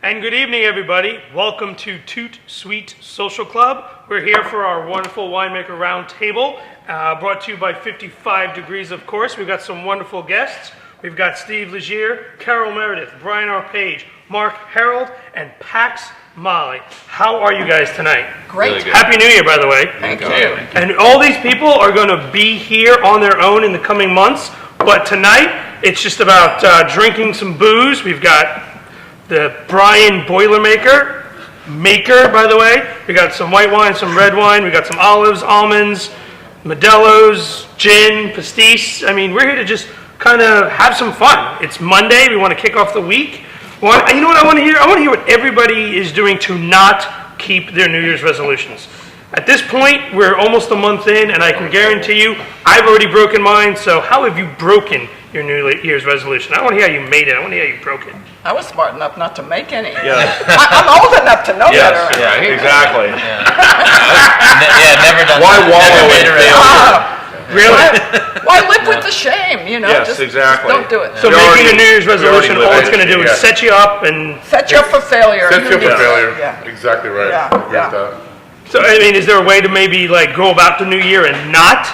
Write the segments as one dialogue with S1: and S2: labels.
S1: And good evening, everybody. Welcome to ToutSuite Social Club. We're here for our wonderful winemaker roundtable, brought to you by 55 Degrees, of course. We've got some wonderful guests. We've got Steve Legier, Carol Meredith, Brian R. Page, Mark Harold, and Pax Molly. How are you guys tonight?
S2: Great.
S3: Really good.
S1: Happy New Year, by the way.
S2: Thank you.
S1: And all these people are going to be here on their own in the coming months, but tonight it's just about drinking some booze. We've got the Brian Boilermaker, by the way. We got some white wine, some red wine. We got some olives, almonds, Modelo's, gin, pastis. I mean, we're here to just kind of have some fun. It's Monday. We want to kick off the week. You know what I want to hear? I want to hear what everybody is doing to not keep their New Year's resolutions. At this point, we're almost a month in, and I can guarantee you, I've already broken mine. So how have you broken your New Year's resolution? I want to hear how you made it. I want to hear how you broke it.
S2: I was smart enough not to make any.
S4: Yeah.
S2: I'm old enough to know better.
S4: Yeah, exactly.
S3: Never done
S4: Why
S3: that.
S4: wallow in
S1: Really?
S2: Why live with the shame? You know,
S4: Yes,
S2: just
S4: exactly.
S2: don't do it.
S1: So
S4: We
S1: making
S4: already-
S1: a New Year's
S4: we already
S1: resolution, all
S4: lived
S1: it's going to
S4: it,
S1: do is
S4: yeah.
S1: set you up and...
S2: Set you up for failure.
S4: Set you up for
S2: Yeah.
S4: failure.
S2: Yeah.
S4: Exactly right.
S2: Yeah,
S4: Agree
S2: yeah.
S4: with that.
S1: So, I mean, is there a way to maybe, like, go about the new year and not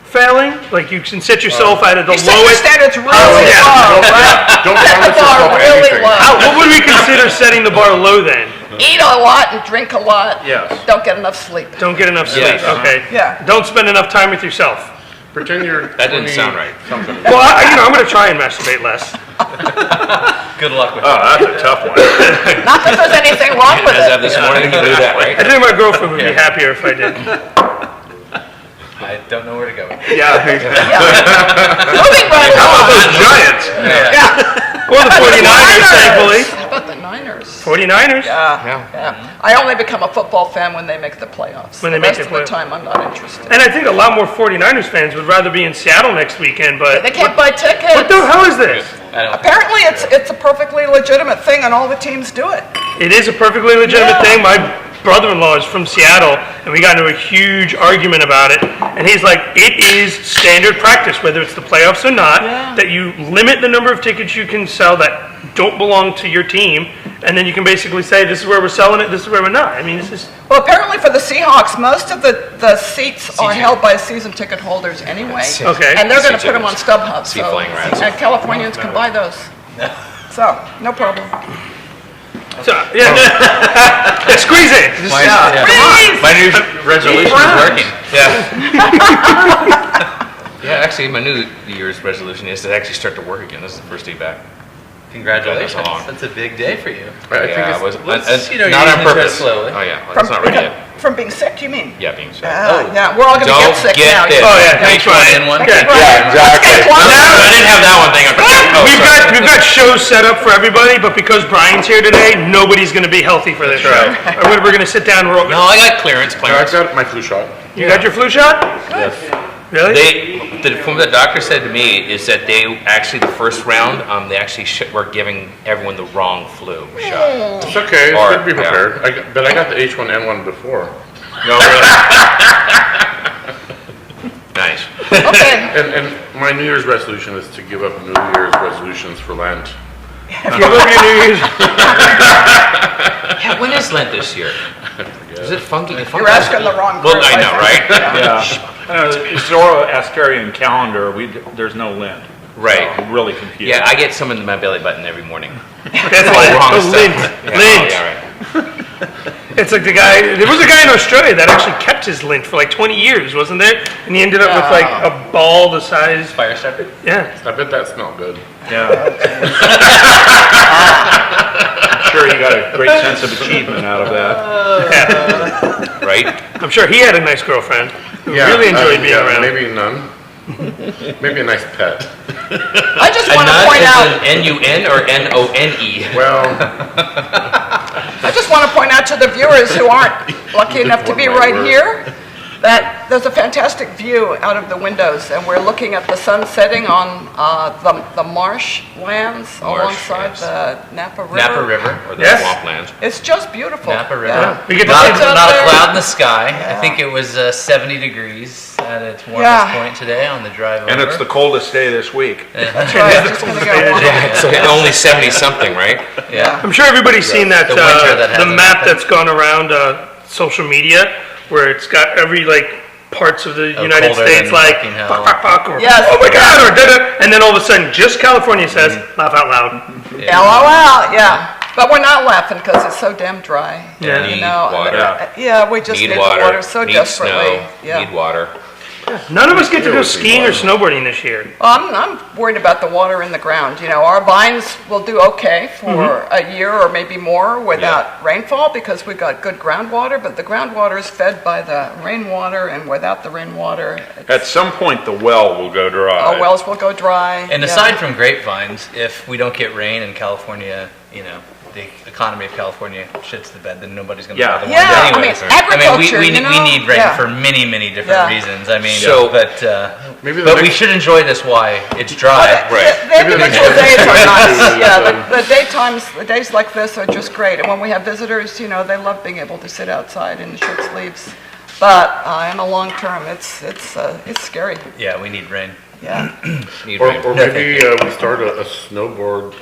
S1: failing? Like, you can set yourself at the
S2: You set your
S1: lowest...
S2: standards really
S1: yeah.
S2: low, right?
S4: Don't
S2: Set the
S4: promise yourself
S2: bar really
S4: anything.
S2: low.
S1: What would we consider setting the bar low then?
S2: Eat a lot and drink a lot.
S4: Yes.
S2: Don't get enough sleep.
S1: Don't get enough sleep.
S3: Yes.
S1: Okay.
S2: Yeah.
S1: Don't spend enough time with yourself.
S4: Pretend you're
S3: That didn't
S4: 20
S3: sound right.
S4: Something.
S1: Well, I'm going to try and masturbate less.
S3: Good luck with
S4: Oh,
S3: that.
S4: that's a tough one.
S2: Not that there's anything wrong with
S3: As
S2: it.
S3: of this morning, you do that, right?
S1: I think my girlfriend would be happier if I did.
S3: I don't know where to go.
S4: Yeah.
S2: Moving right
S4: How about
S2: along.
S4: those Giants?
S2: Yeah.
S1: Or the 49ers, thankfully.
S2: How about the Niners?
S1: 49ers.
S2: Yeah. I only become a football fan when they make the playoffs.
S1: When they
S2: the
S1: make
S2: rest
S1: the
S2: of the time, I'm not interested.
S1: And I think a lot more 49ers fans would rather be in Seattle next weekend, but...
S2: They can't buy tickets.
S1: What the hell is this?
S2: Apparently, it's a perfectly legitimate thing, and all the teams do it.
S1: It is a perfectly legitimate
S2: Yeah.
S1: thing. My brother-in-law is from Seattle, and we got into a huge argument about it. And he's like, it is standard practice, whether it's the playoffs or not, that you limit the number of tickets you can sell that don't belong to your team, and then you can basically say, this is where we're selling it, this is where we're not. I mean, this is...
S2: Well, apparently for the Seahawks, most of the seats are held by season ticket holders anyway.
S1: Okay.
S2: And they're going to
S3: Seat
S2: put them on
S3: tickets.
S2: StubHub.
S3: Seat flying rats.
S2: And Californians can buy those. So, no problem.
S1: So, yeah, squeeze it. Just,
S2: Please!
S3: My New resolution is working. Yeah, actually, my New Year's resolution is to actually start to work again. This is the first day back.
S5: Congratulations.
S3: Going this long.
S5: That's a big day for you.
S4: I think
S3: Yeah,
S4: it's,
S3: it was
S5: Let's, you know,
S3: not
S5: you're
S3: on
S5: eating this
S3: purpose.
S5: slowly.
S3: Oh yeah, well, it's not ready yet.
S2: From being sick, you mean?
S3: Yeah, being said.
S2: Yeah, we're all going to
S3: Don't
S2: get sick
S3: get
S2: now.
S3: this.
S1: Oh, yeah, thanks,
S5: Thanks for
S1: Brian.
S5: in one.
S2: Okay,
S1: Yeah.
S2: Brian. Let's get
S3: No,
S2: one.
S3: I didn't have that one thing.
S1: We've got shows set up for everybody, but because Brian's here today, nobody's going to be healthy for this show. We're going to sit down. We're all,
S3: No, I got clearance.
S4: I've got my flu shot.
S1: You got your flu shot?
S4: Yes.
S1: Really?
S3: From what the doctor said to me is that they actually the first round they actually were giving everyone the wrong flu shot.
S4: It's okay. It's
S3: Or-
S4: good to be prepared. But I got the H1N1 before.
S3: No, really. Nice.
S2: Okay.
S4: And my New Year's resolution is to give up New Year's resolutions for Lent.
S1: Give up your New Year's.
S3: Yeah, when is Lent this year? Is it funky?
S2: You're asking the wrong
S3: Well,
S2: person.
S3: I know, right?
S4: Yeah.
S6: Zoroastrian calendar, there's no Lent.
S3: Right.
S6: I'm really confused.
S3: Yeah, I get some in my belly button every morning.
S1: That's
S3: All
S1: like
S3: wrong
S1: the
S3: stuff.
S1: lint.
S3: Yeah,
S1: Lint.
S3: oh, yeah, right.
S1: It's like there was a guy in Australia that actually kept his lint for like 20 years, wasn't there? And he ended up with like a ball the size.
S3: Fire starter?
S1: Yeah.
S4: I bet that smelled good.
S6: Yeah. I'm sure you got a great sense of achievement out of that.
S3: Right?
S1: I'm sure he had a nice girlfriend who really enjoyed being around.
S4: Maybe none. Maybe a nice pet.
S2: I just
S3: A
S2: want to
S3: nun
S2: point
S3: is
S2: out.
S3: an N-U-N or N-O-N-E?
S4: Well,
S2: I just want to point out to the viewers who aren't lucky enough to be
S4: One
S2: right
S4: word.
S2: here There's a fantastic view out of the windows, and we're looking at the sun setting on the marsh lands alongside
S3: yes.
S2: the Napa River.
S3: Napa River, or the
S1: Yes.
S3: swamplands.
S2: It's just beautiful.
S5: Napa River.
S2: Yeah.
S1: We get to
S5: Not,
S1: see
S2: It's out
S5: not a
S2: there.
S5: cloud in the sky.
S2: Yeah.
S5: I think it was 70 degrees at its warmest
S2: Yeah.
S5: point today on the drive over.
S6: And it's the coldest day this week.
S2: That's right. It's just gonna get warmer.
S3: Yeah, it's only 70-something, right?
S5: Yeah.
S1: I'm sure everybody's seen that,
S5: The winter that
S1: the
S5: hasn't
S1: map
S5: happened.
S1: that's gone around social media, where it's got every parts of the United
S5: colder
S1: States
S5: than
S1: like
S5: fucking hell.
S1: fuck, fuck, fuck, or
S2: Yes.
S1: oh my god, or da-da, and then all of a sudden just California says laugh out loud.
S2: LOL, yeah. But we're not laughing because it's so damn dry.
S1: Yeah.
S2: You
S3: Need
S2: know,
S3: water.
S2: yeah, we just need the water so
S3: need
S2: desperately.
S3: snow,
S2: Yeah.
S3: need water.
S1: None of us get to go skiing or snowboarding this year.
S2: Well, I'm worried about the water in the ground. You know, our vines will do okay for a year or maybe more without rainfall because we've got good groundwater, but the groundwater is fed by the rainwater, and without the rainwater,
S6: At some point, the well will go dry.
S2: our wells will go dry.
S5: And
S2: Yeah.
S5: aside from grapevines, if we don't get rain in California, the economy of California shits the bed, then nobody's going to
S6: Yeah.
S5: buy the wine
S2: Yeah, I mean,
S5: anyways.
S2: agriculture,
S5: we
S2: you know?
S5: need rain
S2: Yeah.
S5: for many, many different
S2: Yeah.
S5: reasons. I mean,
S3: So-
S4: Maybe the
S5: but we
S4: next-
S5: should enjoy this why it's dry.
S2: The individual days are nice. Yeah, the days like this are just great. And when we have visitors, you know, they love being able to sit outside in short sleeves. But in the long term, it's scary.
S5: Yeah, we need rain.
S2: Yeah.
S3: Need
S4: Or,
S3: rain.
S4: or maybe we start a snowboard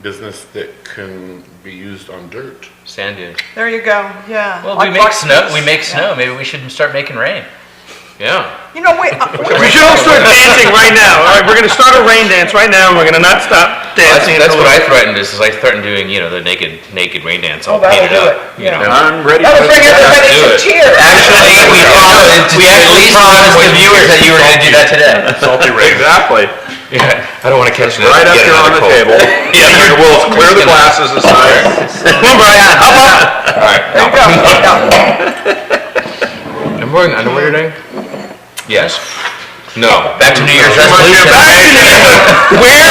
S4: business that can be used on dirt.
S3: Sand dunes.
S2: There you go. Yeah.
S5: Well,
S2: Like
S5: we make
S2: rock
S5: snow.
S2: skis.
S5: We make
S2: Yeah.
S5: snow. Maybe we should start making rain.
S3: Yeah.
S2: You know,
S1: We should all start dancing right now. All right, we're going to start a rain dance right now, and we're going to not stop dancing.
S3: That's
S1: until
S3: what I threatened. Is I threatened doing the naked rain dance all
S2: Oh, that'll
S3: painted
S2: do
S3: up.
S2: it.
S3: You know.
S6: And I'm ready
S2: That'll
S6: for
S2: bring everybody
S3: do
S2: to
S3: it.
S2: tears.
S5: Actually, we actually promised the viewers that you were going to do that today.
S4: Salty rain.
S6: Exactly.
S3: Yeah. I don't want to catch
S6: Right up here on the table.
S3: Yeah.
S6: We'll clear the glasses aside.
S1: Come on, Brian. Up, up.
S3: All right.
S2: There you go. Yeah.
S3: I'm wearing underwear today. Yes. No.
S5: Back to New Year's
S1: Wear
S5: resolution.
S1: underwear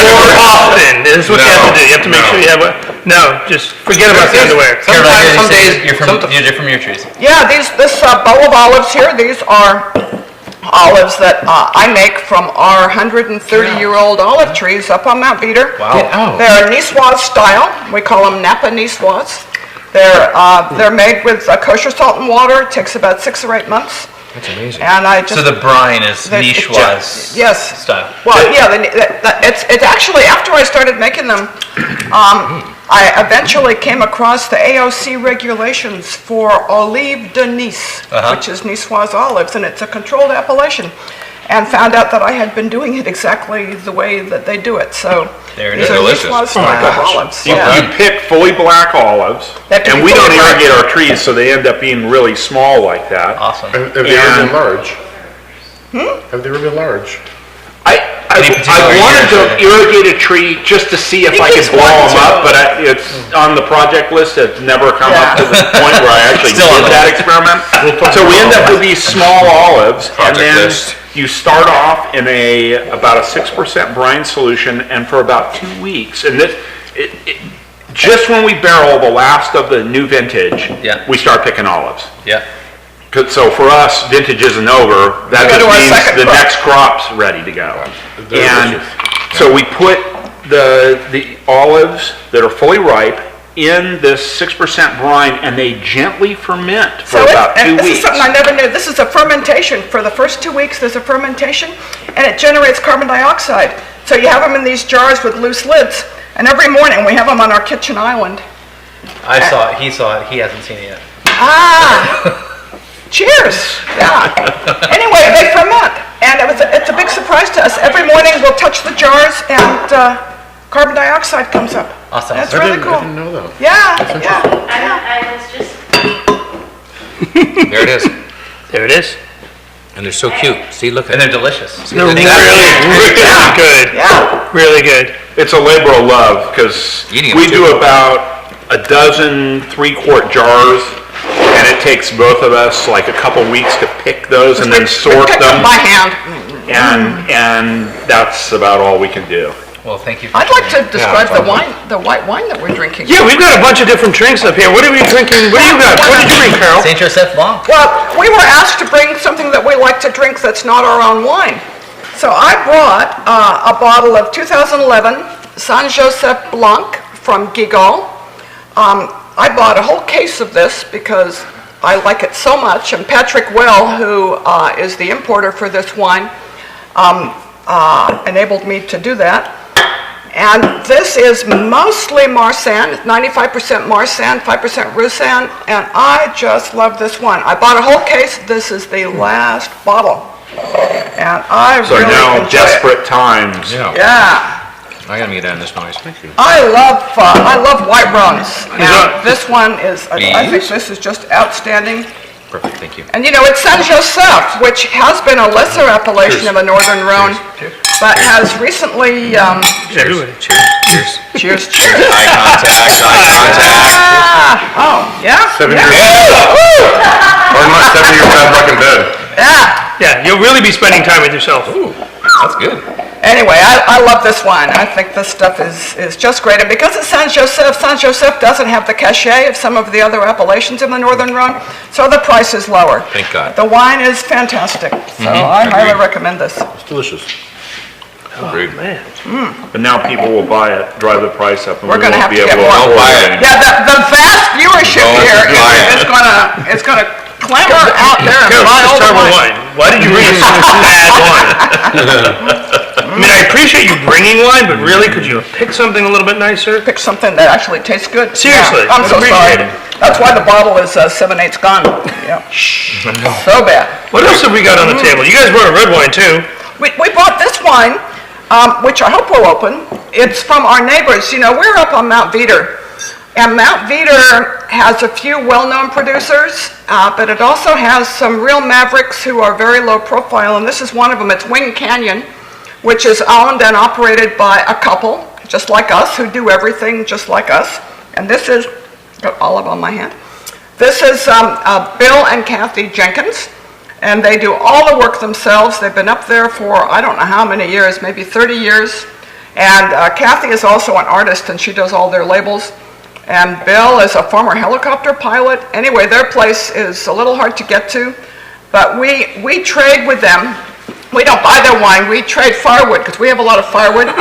S1: more often. This is what you have to do. You have to make
S3: No.
S1: sure you have no, just forget about the underwear.
S5: Caroline,
S3: Some days-
S5: you're from your trees.
S2: Yeah, this bowl of olives here, these are olives that I make from our 130-year-old olive trees up on Mount Beater.
S3: Wow.
S2: They're Niçoise style. We call them Napa Niçoise. They're made with kosher salt and water. It takes about 6 or 8 months.
S3: That's amazing.
S2: And I just
S5: So the brine is
S2: the-
S5: niche-wise
S2: yes.
S5: style.
S2: Well, yeah, it's actually, after I started making them, I eventually came across the AOC regulations for Olive de Nice, which is Niçoise olives, and it's a controlled appellation, and found out that I had been doing it exactly the way that they do it, so.
S5: There it
S2: these
S5: is.
S2: are
S3: Delicious.
S2: Niçoise
S3: Oh my
S2: style
S3: gosh.
S2: olives,
S6: You
S2: yeah.
S6: pick fully black olives,
S2: They have to
S6: and
S2: be
S6: we don't
S2: fully black.
S6: irrigate our trees, so they end up being really small like that.
S5: Awesome.
S4: Have they ever
S6: And-
S4: been large? Have they ever been large?
S5: Any particular
S6: I wanted
S5: years,
S6: to irrigate a tree just to see if
S2: He
S6: I could
S2: keeps
S6: blow
S2: wanting
S6: them
S2: to.
S6: up, but it's on the project list. It's never come up to
S2: Yeah.
S6: the point where I actually
S5: Still on
S6: did
S5: the
S6: that
S5: list.
S6: experiment.
S4: talk
S6: So we
S4: about
S6: end up
S4: that.
S6: with these small olives, and
S3: Project
S6: then
S3: list.
S6: you start off in about a 6% brine solution, and for about 2 weeks, and just when we barrel the last of the new vintage,
S5: Yeah.
S6: we start picking olives.
S5: Yeah.
S6: So for us, vintage isn't over. That
S2: We go
S6: just
S2: to our
S6: means
S2: second
S6: the
S2: crop.
S6: next crop's ready to go.
S4: They're
S6: And
S4: delicious.
S6: so we put the olives that are fully ripe in this 6% brine, and they gently ferment for about 2
S2: this
S6: weeks.
S2: is something I never knew. This is a fermentation. For the first 2 weeks, there's a fermentation, and it generates carbon dioxide. So you have them in these jars with loose lids, and every morning we have them on our kitchen island.
S5: I saw it. He saw it. He hasn't seen it yet.
S2: Ah, cheers. Yeah. Anyway, they ferment, and it's a big surprise to us. Every morning we'll touch the jars, and carbon dioxide comes up.
S5: Awesome.
S2: That's
S4: I
S2: really
S4: didn't
S2: cool.
S4: know that.
S2: Yeah, yeah.
S7: I was just,
S3: There it is.
S1: There it is.
S3: And they're so cute. See, look
S5: And
S3: at
S5: they're
S3: it.
S5: delicious.
S1: They're really good.
S2: Yeah.
S1: Really good.
S6: It's a labor of love, because
S3: Eating 'em
S6: we
S3: too.
S6: do about a dozen 3-quart jars, and it takes both of us like a couple weeks to pick those and then
S2: We
S6: sort
S2: pick
S6: them.
S2: by hand.
S6: And that's about all we can do.
S5: Well, thank you for
S2: I'd like to
S5: sharing.
S2: describe the wine, the white wine that we're drinking.
S1: Yeah, we've got a bunch of different drinks up here. What are we drinking? What do you got? What did you bring, Carol?
S5: Saint Joseph Blanc.
S2: Well, we were asked to bring something that we like to drink that's not our own wine. So I brought a bottle of 2011 Saint Joseph Blanc from Guigal. I bought a whole case of this because I like it so much, and Patrick Well, who is the importer for this wine, enabled me to do that. And this is mostly Marsanne, 95% Marsanne, 5% Roussanne, and I just love this one. I bought a whole case. This is the last bottle, and I
S6: So
S2: really
S6: now,
S2: enjoy
S6: desperate times.
S2: Yeah.
S3: I gotta get down this noise. Thank you.
S2: I love white Rhones.
S1: that-
S2: And this one is, I think this is just outstanding.
S3: Perfect, thank you.
S2: And you know, it's Saint Joseph, which has been a lesser appellation of a northern Rhone, but has recently,
S1: Yeah, do it.
S3: Cheers.
S2: cheers, cheers.
S3: Eye contact, eye contact.
S2: Oh, yeah?
S4: 7
S2: yeah.
S4: years, or not 7 years bad luck in bed.
S2: Yeah.
S1: Yeah, you'll really be spending time with yourself.
S3: That's good.
S2: Anyway, I love this wine. I think this stuff is just great. And because it's Saint Joseph doesn't have the cachet of some of the other appellations in the Northern Rhone, so the price is lower.
S3: Thank God.
S2: The wine is fantastic, so I highly
S3: Agreed.
S2: recommend this.
S4: It's delicious.
S3: Agreed.
S1: Man.
S6: But now people will buy it, drive the price up, and
S2: We're
S6: we
S2: gonna
S6: won't
S2: have
S6: be
S2: to
S6: able
S2: get
S6: to
S2: more.
S6: afford
S3: Buy
S6: it.
S3: it.
S2: Yeah, the vast viewership
S3: Don't
S2: here
S3: buy it.
S2: is gonna clamor out there and
S1: Carol,
S2: buy
S1: this
S2: all
S1: is
S2: the
S1: terrible
S2: wine.
S1: wine. Why did you bring us such bad wine? I mean, I appreciate you bringing wine, but really, could you have picked something a little bit nicer?
S2: Pick something that actually tastes good.
S1: Seriously,
S2: Yeah, I'm
S1: I'd
S2: so
S1: appreciate
S2: sorry.
S1: it.
S2: That's why the bottle is 7/8 gone. Yeah. So bad.
S1: What else have we got on the table? You guys brought a red wine too.
S2: We bought this wine, which I hope will open. It's from our neighbors. You know, we're up on Mount Veeder. And Mount Veeder has a few well-known producers, but it also has some real mavericks who are very low profile, and this is one of them. It's Wing Canyon, which is owned and operated by a couple, just like us, who do everything just like us. And this is, got olive on my hand. This is Bill and Kathy Jenkins, and they do all the work themselves. They've been up there for I don't know how many years, maybe 30 years. And Kathy is also an artist, and she does all their labels. And Bill is a former helicopter pilot. Anyway, their place is a little hard to get to, but we trade with them. We don't buy their wine, we trade firewood, because we have a lot of firewood.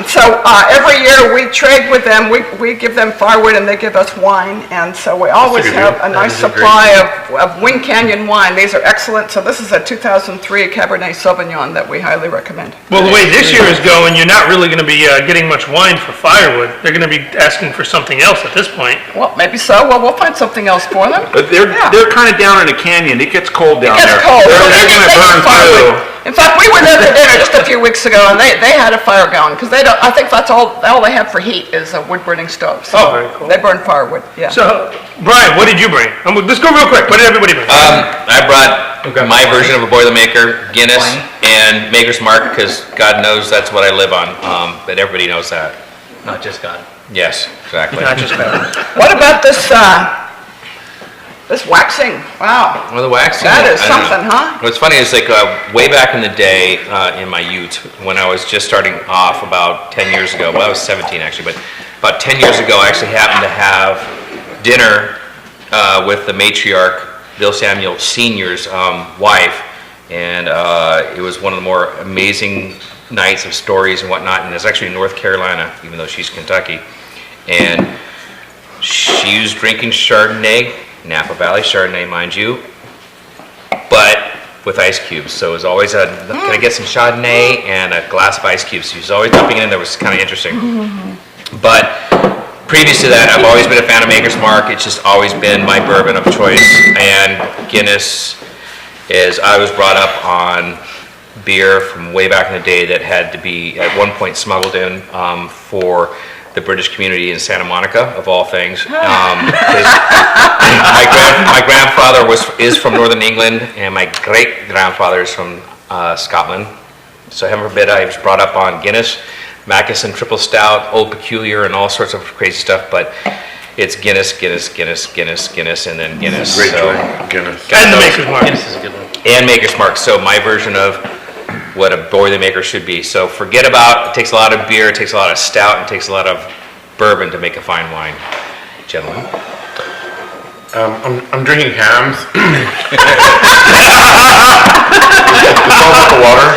S2: So every year we trade with them, we give them firewood and they give us wine, and so we always
S4: good
S2: have
S4: deal.
S2: a nice supply of Wing Canyon wine. These are excellent. So this is a 2003 Cabernet Sauvignon that we highly recommend.
S1: Well, the way this year is going, you're not really going to be getting much wine for firewood. They're going to be asking for something else at this point.
S2: Well, maybe so. Well, we'll find something else for them.
S6: But
S2: Yeah.
S6: they're kind of down in a canyon. It gets cold down
S2: It
S6: there.
S2: gets cold.
S6: They're
S2: They
S6: going to
S2: need
S6: burn
S2: firewood.
S6: through.
S2: In fact, we were there for dinner just a few weeks ago, and they had a fire going, because they don't, I think that's all they have for heat is a wood-burning stove. So
S1: Oh, very cool.
S2: They burn firewood, yeah.
S1: So, Brian, what did you bring? Let's go real quick. What did everybody bring?
S3: I brought my version of a Boilermaker, Guinness, and Maker's Mark, because God knows that's what I live on, but everybody knows that.
S5: Not just God.
S3: Yes, exactly.
S1: Not just that.
S2: What about this waxing? Wow.
S3: Well, the waxing.
S2: That is
S3: I don't know.
S2: something, huh?
S3: What's funny is like way back in the day, in my youth, when I was just starting off about 10 years ago, well, I was 17 actually, but about 10 years ago, I actually happened to have dinner with the matriarch, Bill Samuel Sr.'s wife, and it was one of the more amazing nights of stories and whatnot, and it's actually in North Carolina, even though she's Kentucky, and she was drinking Chardonnay, Napa Valley Chardonnay, mind you, but with ice cubes. So it was always can I get some Chardonnay and a glass of ice cubes? She was always dumping it in there. It was kind of interesting. But previous to that, I've always been a fan of Maker's Mark. It's just always been my bourbon of choice. And Guinness is, I was brought up on beer from way back in the day that had to be at one point smuggled in for the British community in Santa Monica, of all things. My grandfather is from Northern England, and my great-grandfather is from Scotland. So heaven forbid, I was brought up on Guinness, Mackinson Triple Stout, Old Peculiar, and all sorts of crazy stuff, but it's Guinness, Guinness, Guinness, Guinness, Guinness, and then Guinness.
S4: Great
S3: So-
S4: drink, Guinness.
S1: And the Maker's Mark.
S5: Guinness is a good one.
S3: and Maker's Mark. So my version of what a Boilermaker should be. So forget about, it takes a lot of beer, it takes a lot of stout, and it takes a lot of bourbon to make a fine wine. Gentlemen?
S4: I'm drinking Hams. It's all about the water.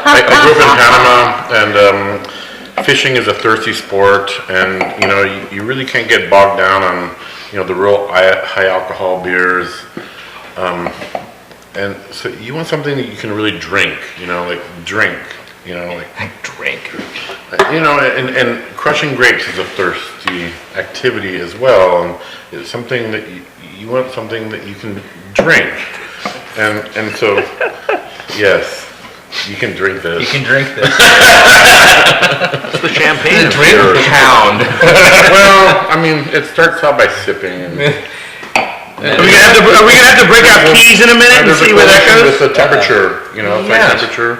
S4: I grew up in Panama, and fishing is a thirsty sport, and you really can't get bogged down on the real high alcohol beers, and so you want something that you can really drink, like drink.
S3: Drink.
S4: And crushing grapes is a thirsty activity as well, and it's something that you want something that you can drink, and so yes, you can drink this.
S5: You can drink this.
S6: It's the champagne.
S3: Drink pound.
S4: Well, I mean, it starts out by sipping.
S1: Are we gonna have to break out keys in a minute and
S4: There's
S1: see
S4: a
S1: where that
S4: connection
S1: goes?
S4: with the temperature, it's like
S3: Yes.
S4: temperature.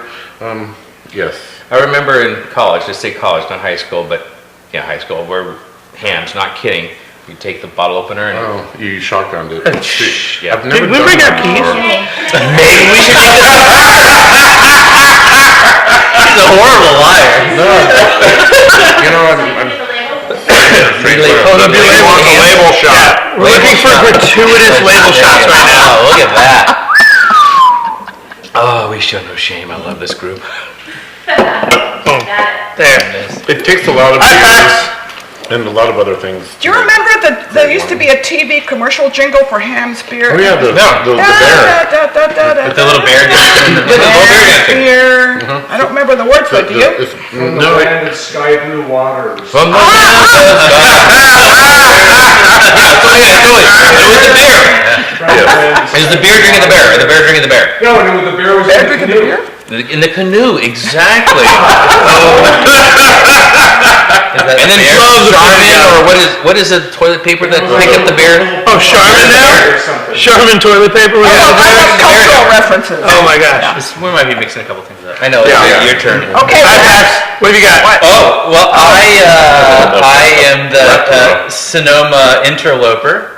S4: Yes.
S3: I remember in college, just say college, not high school, but high school, where Hams, not kidding, you take the bottle opener and
S4: Oh, you shotgunned it.
S3: yeah.
S4: I've never
S1: Did we
S4: done
S1: bring
S4: that
S1: our keys?
S4: before.
S3: Maybe we should do this. He's a horrible liar.
S4: I'm
S3: They want the label shot.
S1: We're looking for gratuitous label shots right now.
S3: Oh, look at that. Oh, we show no shame. I love this group.
S1: Boom. There.
S4: It takes a lot of
S1: High
S4: beers
S1: facts.
S4: and a lot of other things.
S2: Do you remember that there used to be a TV commercial jingle for Ham's beer?
S4: Oh yeah, the bear.
S2: With
S5: The little bear dancing.
S2: Beer. I don't remember the words, but do you?
S4: No,
S7: Land of sky blue waters.
S3: From the It was the bear. It was the beer drinking the bear. The bear drinking the bear.
S7: No, no, the bear was in the
S2: Drinking the
S7: canoe.
S2: beer?
S3: In the canoe, exactly. And then Charmin, or what is the toilet paper that pick up the bear?
S1: Oh, Charmin now?
S7: Or something.
S1: Charmin toilet paper. We
S2: I
S1: got the
S2: love
S1: bear?
S2: cultural references.
S1: Oh my gosh.
S5: We might be mixing a couple things up.
S3: I know, your turn.
S2: Okay,
S1: High
S2: well,
S1: facts. What have you got?
S3: Oh, well, I am the Sonoma interloper.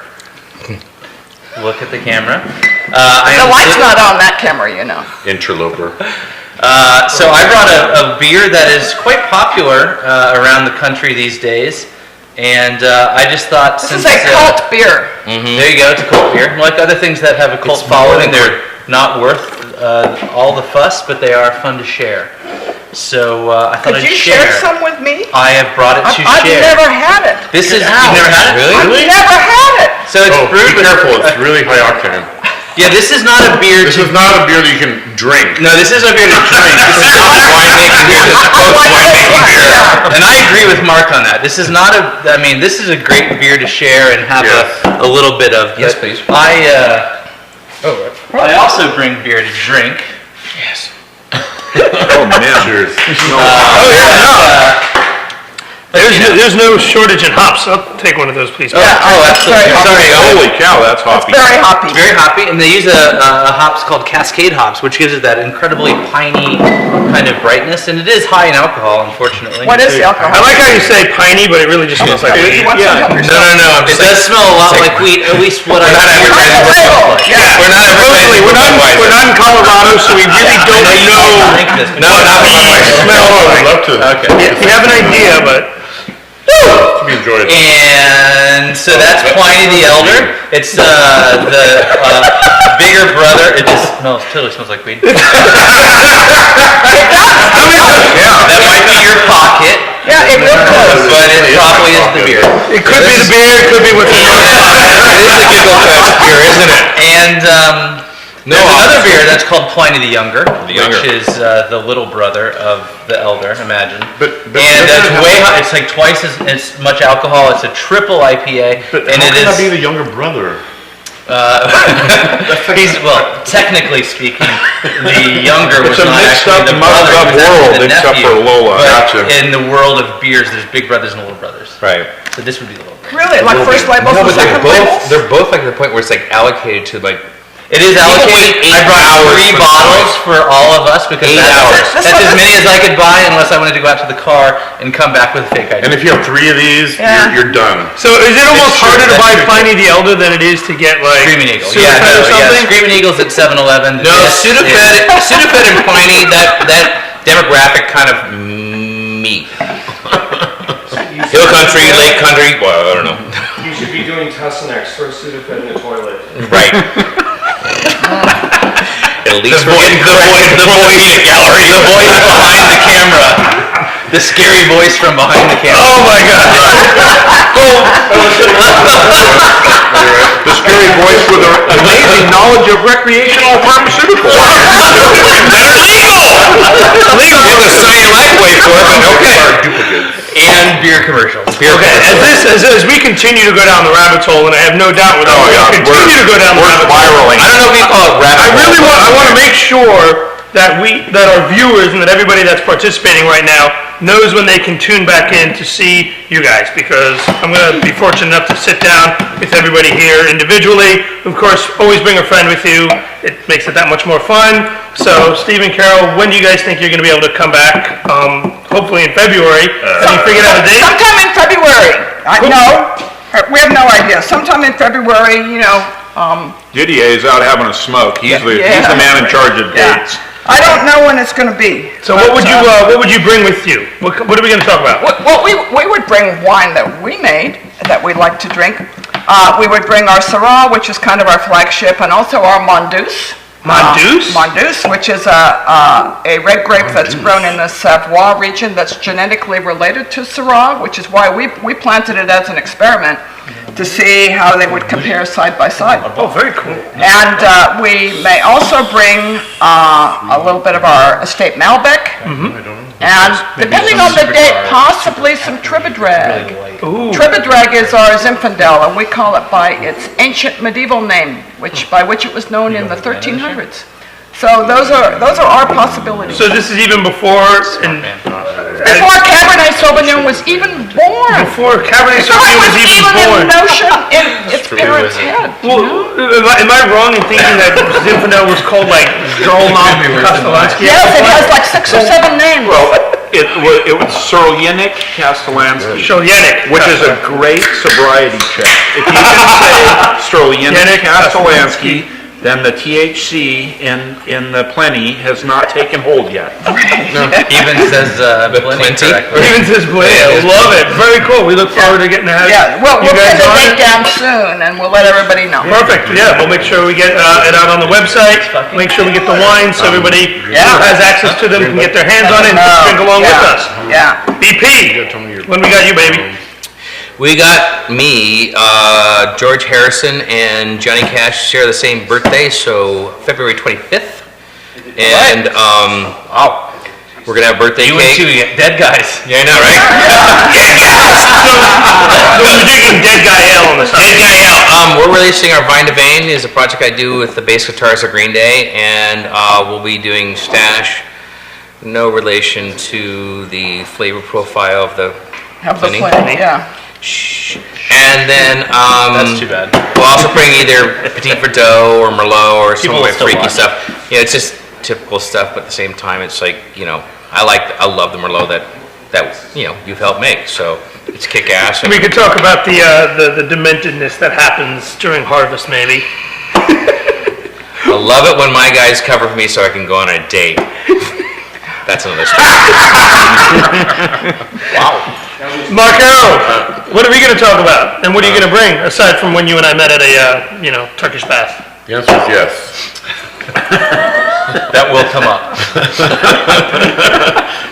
S3: Look at the camera.
S2: the light's not on that camera,
S4: interloper.
S3: So I brought a beer that is quite popular around the country these days, and I just thought
S2: This
S3: since
S2: is a cult beer.
S3: there you go, it's a cult beer. Like other things that have a cult following, they're not worth all the fuss, but they are fun to share. So I thought
S2: Could
S3: I'd
S2: you
S3: share.
S2: share some with me?
S3: I have brought it to
S2: I've
S3: share.
S2: never had it.
S3: This is you've never had it?
S2: I've never had it.
S3: So it's
S4: Oh, be
S3: brewed with
S4: careful! It's really high octane.
S3: yeah. This is not a beer.
S4: This is not a beer that you can drink.
S3: No, this isn't a beer to drink. This is not winemaking beer. This is post-winemaking beer. And I agree with Mark on that. This is not this is a great beer to share and have
S4: Yes.
S3: a little bit of.
S5: Yes, please.
S3: I also bring beer to drink. Yes.
S6: Oh, man.
S4: Cheers.
S1: There's no shortage in hops. I'll take one of those, please.
S3: Absolutely. Sorry.
S6: Holy cow, that's hoppy.
S2: Very hoppy.
S3: Very hoppy, and they use a hops called Cascade hops, which gives it that incredibly piney kind of brightness, and it is high in alcohol, unfortunately.
S2: What is the
S1: I
S2: alcohol?
S1: like how you say piney, but it really just smells like weed.
S2: You want some help yourself?
S3: No. It does smell a lot like wheat, at least what I hear.
S2: Yeah.
S3: We're not
S1: Supposedly, we're not in Colorado, so we really don't know.
S3: No, not
S1: Smell.
S4: I'd love to.
S3: Okay.
S1: We have an idea, but
S4: To be enjoyed.
S3: And so that's Pliny the Elder. It's the bigger brother. It just totally smells like weed. That might be your pocket,
S2: Yeah, it will close.
S3: but it probably is the beer.
S1: it could be the beer, it could be what's in it.
S3: It is a giggle fest beer, isn't it? And there's another beer that's called Pliny the Younger,
S4: Younger.
S3: which is the little brother of the Elder, imagine.
S4: But
S3: And
S4: doesn't
S3: it's
S4: it have-
S3: way high. It's like twice as much alcohol. It's a triple IPA,
S4: But
S3: and
S4: how
S3: it
S4: can that be
S3: is.
S4: the younger brother?
S3: Technically speaking, the younger was
S6: It's a
S3: not
S6: mixed
S3: actually
S6: up,
S3: the
S6: muddled
S3: brother,
S6: up
S3: it was actually
S6: world,
S3: the
S6: except
S3: nephew.
S6: for Lola.
S3: But
S6: Gotcha.
S3: in the world of beers, there's big brothers and little brothers. Right. So this would be the little brother.
S2: Really? Like first labels
S3: No,
S2: and
S3: but they're
S2: second labels?
S3: both like the point where it's like allocated to like. It is allocated. I brought 3 bottles for all of us.
S5: because
S3: 8 hours.
S5: that's as many as I could buy unless I wanted to go out to the car and come back with a fake ID.
S4: And if you have 3 of these,
S2: Yeah.
S4: you're done.
S1: So is it almost
S3: true,
S1: harder to
S3: that's
S1: buy
S3: true.
S1: Pliny the Elder than it is to get like
S5: Screaming Eagle.
S1: Sudafed
S5: Yeah,
S1: or
S5: no, yeah.
S1: something?
S5: Screaming Eagle's at 7-Eleven.
S3: No,
S5: Yes,
S3: Sudafed and Pliny, that demographic kind of me. Hill country, lake country, well, I don't know.
S7: You should be doing Tussonex, throw Sudafed in the toilet.
S3: Right. At least we're getting the voice gallery.
S5: The voice behind the camera. The scary voice from behind the camera.
S1: Oh my God!
S6: The scary voice with an amazing knowledge of recreational pharmaceuticals.
S3: Legal to sign your life away for, but okay.
S4: Duplicates.
S3: And
S5: Beer commercials.
S3: beer
S1: Okay, as we continue to go down the rabbit hole, and I have no doubt we'll continue to go down the rabbit hole.
S6: Spiraling.
S3: I don't know if you call it rabbit hole.
S1: I want to make sure that our viewers and that everybody that's participating right now knows when they can tune back in to see you guys, because I'm going to be fortunate enough to sit down with everybody here individually. Of course, always bring a friend with you. It makes it that much more fun. So, Steve and Carol, when do you guys think you're going to be able to come back? Hopefully in February. Have you figured out a date?
S2: Sometime in February. No, we have no idea. Sometime in February,
S6: Didier's out having a smoke. He's the man in charge of
S2: yeah.
S6: dates.
S2: I don't know when it's going to be.
S1: So what would you bring with you? What are we going to talk about?
S2: Well, we would bring wine that we made, that we like to drink. We would bring our Syrah, which is kind of our flagship, and also our Mondeuse.
S1: Mondeuse?
S2: Mondeuse, which is a red grape that's grown in the Savoie region that's genetically related to Syrah, which is why we planted it as an experiment to see how they would compare side by side.
S1: Oh, very cool.
S2: And we may also bring a little bit of our estate Malbec. And depending on the date, possibly some Tribidrag. Tribidrag is our Zinfandel, and we call it by its ancient medieval name, by which it was known in the 1300s. So those are our possibilities.
S1: So this is even before
S2: Before Cabernet Sauvignon was even born.
S1: Before Cabernet
S2: Before it
S1: Sauvignon
S2: was
S1: was even
S2: even
S1: born.
S2: in notion in its parents' head.
S1: Well, am I wrong in thinking that Zinfandel was called like Zolnov Kostolansky?
S2: Yes, it has like 6 or 7 names.
S6: Well, it was Cyrillianic Castellansky.
S1: Cyrillianic.
S6: Which is a great sobriety check. If you can say Cyrillianic Castellansky, then the THC in the Plenty has not taken hold yet.
S5: Even says Plenty. correctly.
S1: Even says Blaine. I love it. Very cool. We look forward to getting to have
S2: Yeah, we'll
S1: you
S2: put
S1: guys
S2: the
S1: on
S2: date
S1: it.
S2: down soon, and we'll let everybody know.
S1: Perfect. Yeah, we'll make sure we get it out on the website. Make sure we get the wine so everybody who has access to them can get their hands on it and drink along with us.
S2: Yeah.
S1: BP, when we got you, baby.
S3: We got me, George Harrison, and Johnny Cash share the same birthday, so February 25th. And we're gonna have birthday
S5: You and
S3: cake.
S5: 2 dead guys.
S3: Yeah, I know, right?
S1: So we're drinking Dead Guy Ale on the side.
S3: Dead Guy Ale. We're releasing our Vine to Vein is a project I do with the bass guitars of Green Day, and we'll be doing Stash. No relation to the flavor profile of the
S2: Have the
S3: Plenty.
S2: plan, yeah.
S3: And then
S5: That's too bad.
S3: we'll also bring either Petit Verdot or Merlot or some
S5: People
S3: of
S5: will
S3: my
S5: still
S3: freaky
S5: watch.
S3: stuff. Yeah, it's just typical stuff, but at the same time, it's like, I love the Merlot that you've helped make. So it's kick ass.
S1: We could talk about the dementedness that happens during harvest, maybe.
S3: I love it when my guys cover for me so I can go on a date. That's another story.
S1: Marco, what are we going to talk about? And what are you going to bring, aside from when you and I met at a, Turkish bath?
S4: The answer is yes.
S5: That will come up.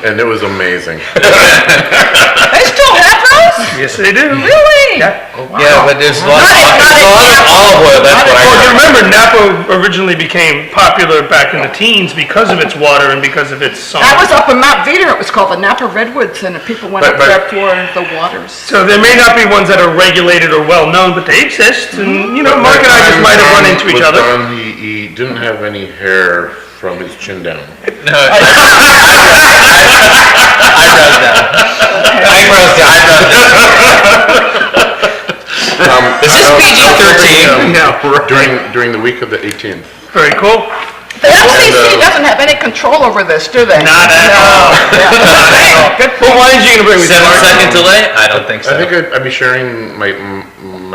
S4: And it was amazing.
S2: They still have those?
S1: Yes, they do.
S2: Really?
S3: Yeah, but there's a lot of
S2: Napa.
S3: olive oil. That's what I
S1: Well, you
S3: heard.
S1: remember Napa originally became popular back in the teens because of its water and because of its song.
S2: I was up in Mount Veeder, it was called the Napa Redwoods, and people went up there for the waters.
S1: So there may not be ones that are regulated or well known, but they exist. And Mark and I just might have run into each other.
S4: He didn't have any hair from his chin down.
S5: No, eyebrows down.
S3: This is PG-13.
S1: No.
S4: During the week of the 18th.
S1: Very cool.
S2: The FCC doesn't have any control over this, do they?
S1: Not at all.
S2: Good
S1: Well, why did you gonna bring me
S5: 7-second delay? I don't think so.
S4: I think I'd be sharing my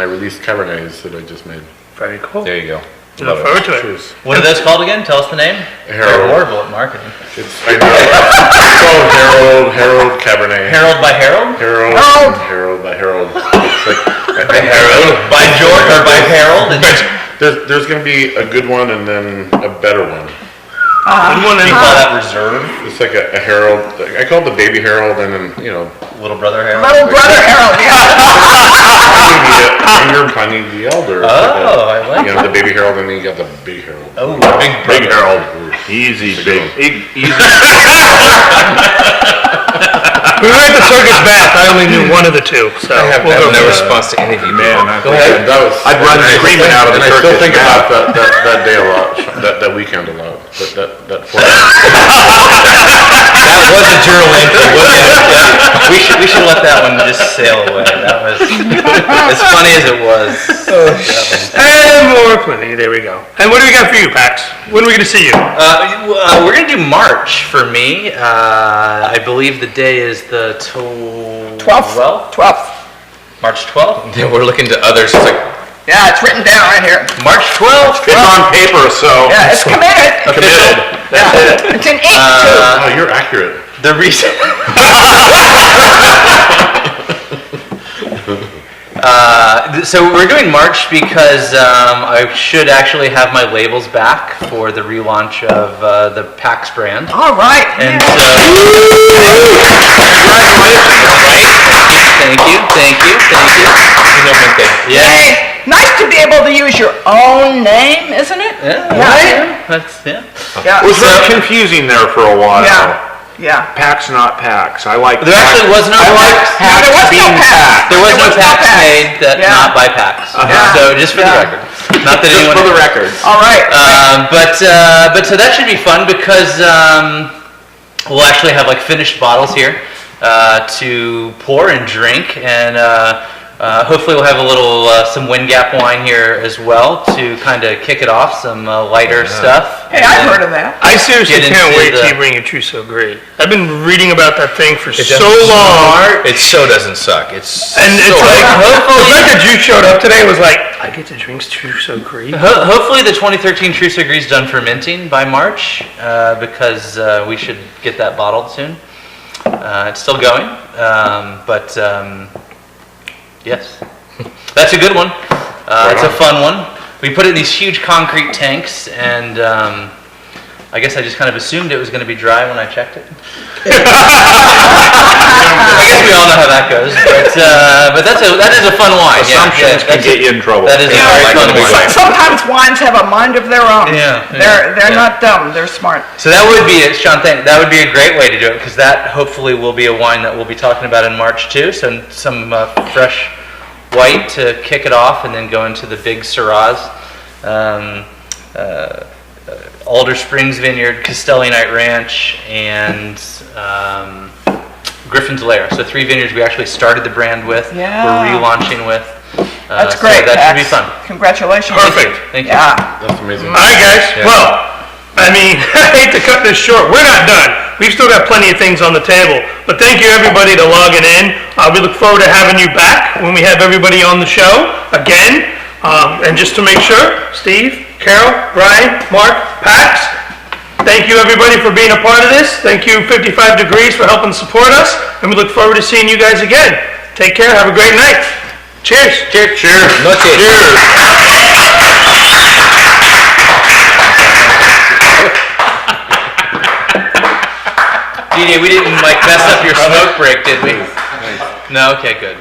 S4: released Cabernets that I just made.
S1: Very cool.
S3: There you go.
S1: We look forward to it.
S4: Cheers.
S5: What are those called again? Tell us the name.
S4: Harold.
S5: They're horrible at marketing.
S4: I know. It's called Harold Cabernet.
S5: Harold by Harold?
S4: Harold.
S2: Harold.
S4: Harold by Harold. It's like
S5: Harold by George or by Harold?
S4: there's gonna be a good one and then a better one.
S1: Good one
S5: Do you call that reserve?
S4: It's like a Harold. I call it the baby Harold, and then
S5: Little brother Harold?
S2: Little brother Harold, yeah.
S4: younger Pliny the Elder.
S5: Oh, I like
S4: the baby Harold, and then you got the big Harold.
S5: Oh,
S6: Big Harold. Easy, big. Easy.
S1: We were at the circus bath. I only knew one of the two, so
S3: I have
S1: we'll go
S3: no
S1: for that.
S3: response to any of you.
S6: Man,
S3: Go ahead.
S6: I'd run screaming out of the
S4: And I still
S6: circus
S4: think
S6: now.
S4: about that day a lot, that weekend a lot. That
S5: That was a journal entry, wasn't it? We should let that one just sail away. That was as funny as it was.
S1: And more plenty. There we go. And what do we got for you, Pax? When are we going to see you?
S5: We're gonna do March for me. I believe the day is the 12th.
S2: 12th.
S5: March 12th.
S3: Yeah, we're looking to others. It's like,
S2: Yeah, it's written down right here.
S5: March 12th.
S6: It's on paper, so.
S2: Yeah, it's committed.
S6: Committed. That's it.
S2: It's in ink, too.
S4: oh, you're accurate.
S5: The reason. So we're doing March because I should actually have my labels back for the relaunch of the PAX brand.
S2: All right.
S5: And
S2: yeah.
S5: so, thank you. Yeah.
S2: Hey, nice to be able to use your own name, isn't it?
S5: Yeah. That's yeah.
S2: Yeah.
S6: It was very confusing there for a while.
S2: Yeah. Yeah.
S6: Pax, not Pax. I like.
S5: There actually was no
S6: I like
S5: Pax.
S6: Pax
S2: there was no
S6: being
S2: Pax.
S6: Pax.
S5: There was no PAX made that
S2: Yeah.
S5: not by PAX.
S2: Yeah.
S5: So just for the
S2: Yeah.
S5: record, not that
S6: Just
S5: anyone.
S6: for the record.
S2: All right.
S5: But so that should be fun because we'll actually have like finished bottles here to pour and drink, and hopefully we'll have a little some Wind Gap wine here as well to kind of kick it off, some lighter stuff.
S2: Hey, I've heard of that.
S1: I seriously
S5: Get
S1: can't
S5: into
S1: wait
S5: the-
S1: till you bring your Trousseau Great. I've been reading about that thing for so
S3: doesn't
S1: long.
S3: it so doesn't suck. It's
S1: And
S3: so
S1: it's like,
S3: hard.
S1: the fact that you showed up today was like, I get to drink Trousseau Great.
S5: Hopefully the 2013 Trousseau Gris is done fermenting by March because we should get that bottled soon. It's still going, but yes, that's a good one. It's a fun one. We put it in these huge concrete tanks, and I guess I just kind of assumed it was going to be dry when I checked it. I guess we all know how that goes, but that is a fun wine.
S6: Assumptions can get you in trouble.
S5: That is a very fun wine.
S2: Sometimes wines have a mind of their own.
S5: Yeah,
S2: They're
S5: yeah.
S2: not dumb. They're smart.
S5: So that would be it, Sean. That would be a great way to do it because that hopefully will be a wine that we'll be talking about in March too. So some fresh white to kick it off, and then go into the big Syrahs. Alder Springs Vineyard, Castelli-Night Ranch, and Griffin's Lair. So 3 vineyards we actually started the brand with.
S2: Yeah.
S5: We're relaunching with.
S2: That's
S5: so
S2: great.
S5: that should be
S2: Pax.
S5: fun.
S2: Congratulations.
S1: Perfect.
S5: Thank you.
S2: Yeah.
S4: That's amazing.
S1: All right, guys.
S3: Yeah.
S1: Well, I mean, I hate to cut this short. We're not done. We've still got plenty of things on the table. But thank you, everybody, to logging in. We look forward to having you back when we have everybody on the show again. And just to make sure, Steve, Carol, Brian, Mark, Pax, thank you, everybody, for being a part of this. Thank you, 55 Degrees, for helping support us. And we look forward to seeing you guys again. Take care. Have a great night. Cheers.
S3: Cheers. Cheers. No cheers.
S1: Cheers.
S5: DJ, we didn't like mess up your smoke break, did we? No. Okay. Good.